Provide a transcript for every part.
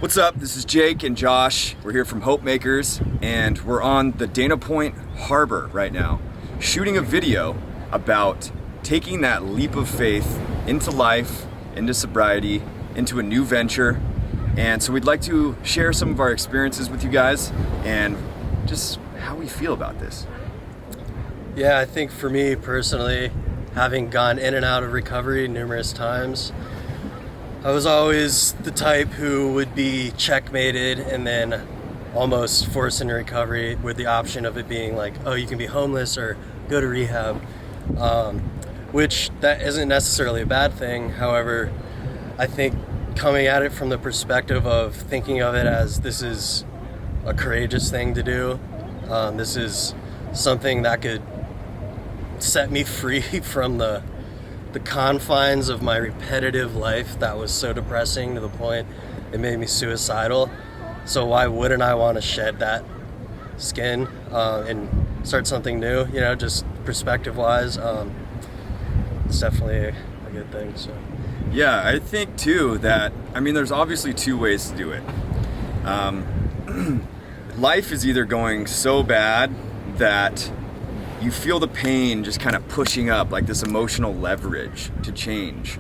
What's up? This is Jake and Josh. We're here from Hope Makers, and we're on the Dana Point Harbor right now, shooting a video about taking that leap of faith into life, into sobriety, into a new venture. And so we'd like to share some of our experiences with you guys and just how we feel about this. Yeah, I think for me personally, having gone in and out of recovery numerous times, I was always the type who would be checkmated and then almost forced into recovery with the option of it being like, oh, you can be homeless or go to rehab, which that isn't necessarily a bad thing. However, I think coming at it from the perspective of thinking of it as this is a courageous thing to do, this is something that could set me free from the confines of my repetitive life that was so depressing to the point it made me suicidal. So why wouldn't I want to shed that skin and start something new, just perspective wise. It's definitely a good thing. So yeah, I think too that there's obviously two ways to do it. Life is either going so bad that you feel the pain just kind of pushing up, like this emotional leverage to change.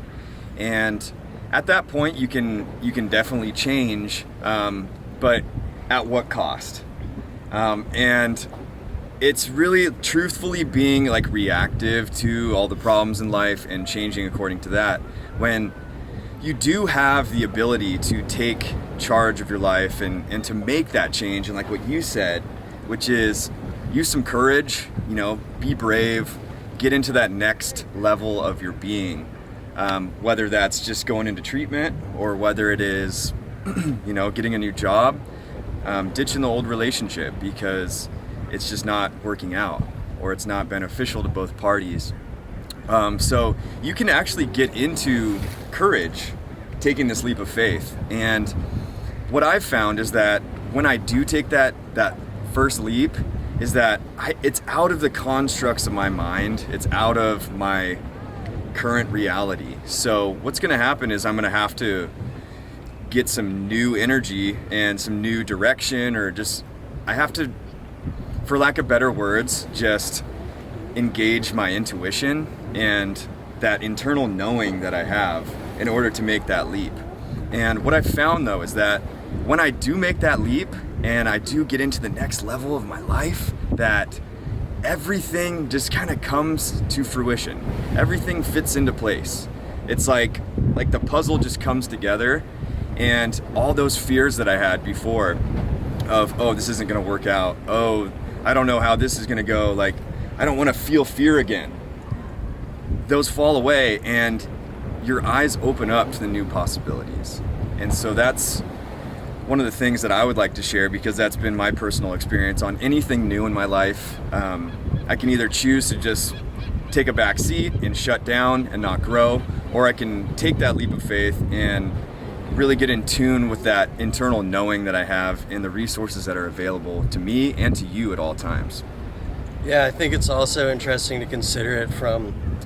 And at that point, you can definitely change, but at what cost? And it's really truthfully being like reactive to all the problems in life and changing according to that. When you do have the ability to take charge of your life and to make that change, and like what you said, which is use some courage, be brave, get into that next level of your being, whether that's just going into treatment or whether it is, getting a new job, ditching the old relationship because it's just not working out or it's not beneficial to both parties. So you can actually get into courage, taking this leap of faith. And what I've found is that when I do take that first leap, is that it's out of the constructs of my mind. It's out of my current reality. So what's going to happen is I'm going to have to get some new energy and some new direction, or just, I have to, for lack of better words, just engage my intuition and that internal knowing that I have in order to make that leap. And what I've found though is that when I do make that leap and I do get into the next level of my life, that everything just kind of comes to fruition. Everything fits into place. It's like the puzzle just comes together, and all those fears that I had before of, oh, this isn't going to work out. Oh, I don't know how this is going to go. Like, I don't want to feel fear again. Those fall away and your eyes open up to the new possibilities. And so that's one of the things that I would like to share, because that's been my personal experience on anything new in my life. I can either choose to just take a back seat and shut down and not grow, or I can take that leap of faith and really get in tune with that internal knowing that I have and the resources that are available to me and to you at all times. yeah, I think it's also interesting to consider it from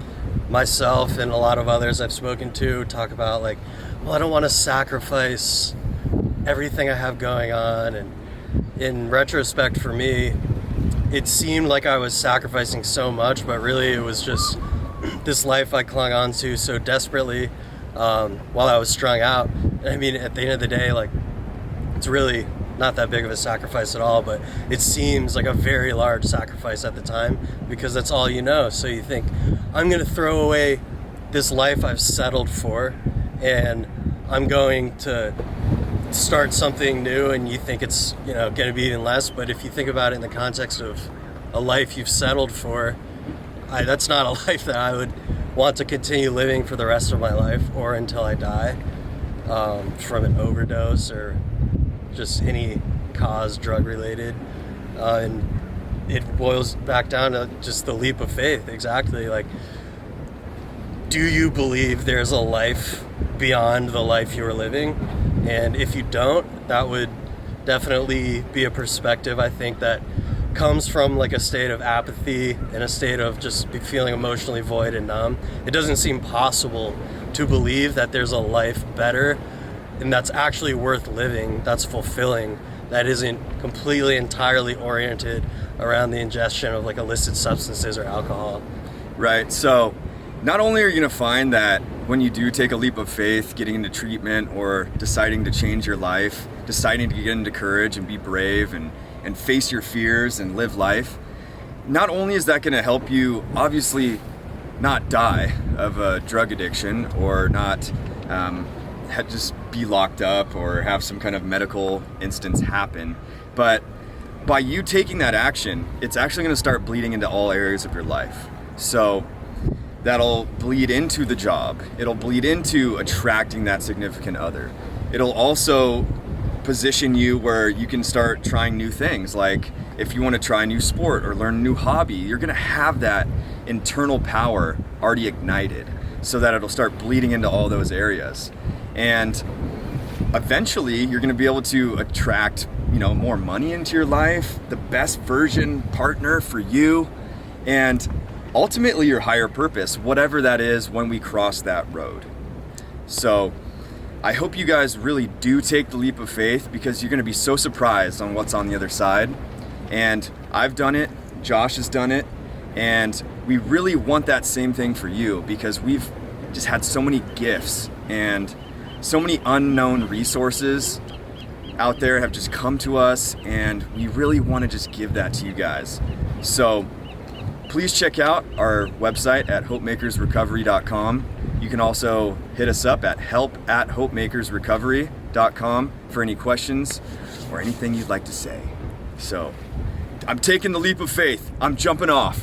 myself and a lot of others I've spoken to talk about like, well, I don't want to sacrifice everything I have going on. And in retrospect for me, it seemed like I was sacrificing so much, but really it was just this life I clung on to so desperately while I was strung out. And at the end of the day, like, it's really not that big of a sacrifice at all, but it seems like a very large sacrifice at the time because that's all you know. So you think, I'm going to throw away this life I've settled for and I'm going to start something new, and you think it's going to be even less. But if you think about it in the context of a life you've settled for, that's not a life that I would want to continue living for the rest of my life or until I die from an overdose or just any cause drug related. And it boils back down to just the leap of faith. Exactly. Like, do you believe there's a life beyond the life you're living? And if you don't, that would definitely be a perspective, I think, that comes from like a state of apathy and a state of just feeling emotionally void and numb. It doesn't seem possible to believe that there's a life better and that's actually worth living, that's fulfilling, that isn't completely entirely oriented around the ingestion of like illicit substances or alcohol. Right. So not only are you going to find that when you do take a leap of faith, getting into treatment or deciding to change your life, deciding to get into courage and be brave and face your fears and live life, not only is that going to help you obviously not die of a drug addiction or not just be locked up or have some kind of medical instance happen, but by you taking that action, it's actually going to start bleeding into all areas of your life. So that'll bleed into the job. It'll bleed into attracting that significant other. It'll also position you where you can start trying new things. Like if you want to try a new sport or learn a new hobby, you're going to have that internal power already ignited so that it'll start bleeding into all those areas. And eventually you're going to be able to attract, more money into your life, the best version partner for you, and ultimately your higher purpose, whatever that is when we cross that road. So I hope you guys really do take the leap of faith, because you're going to be so surprised on what's on the other side. And I've done it, Josh has done it, and we really want that same thing for you, because we've just had so many gifts and so many unknown resources out there have just come to us, and we really want to just give that to you guys. So please check out our website at hopemakersrecovery.com. You can also hit us up at help@hopemakersrecovery.com for any questions or anything you'd like to say. So I'm taking the leap of faith. I'm jumping off.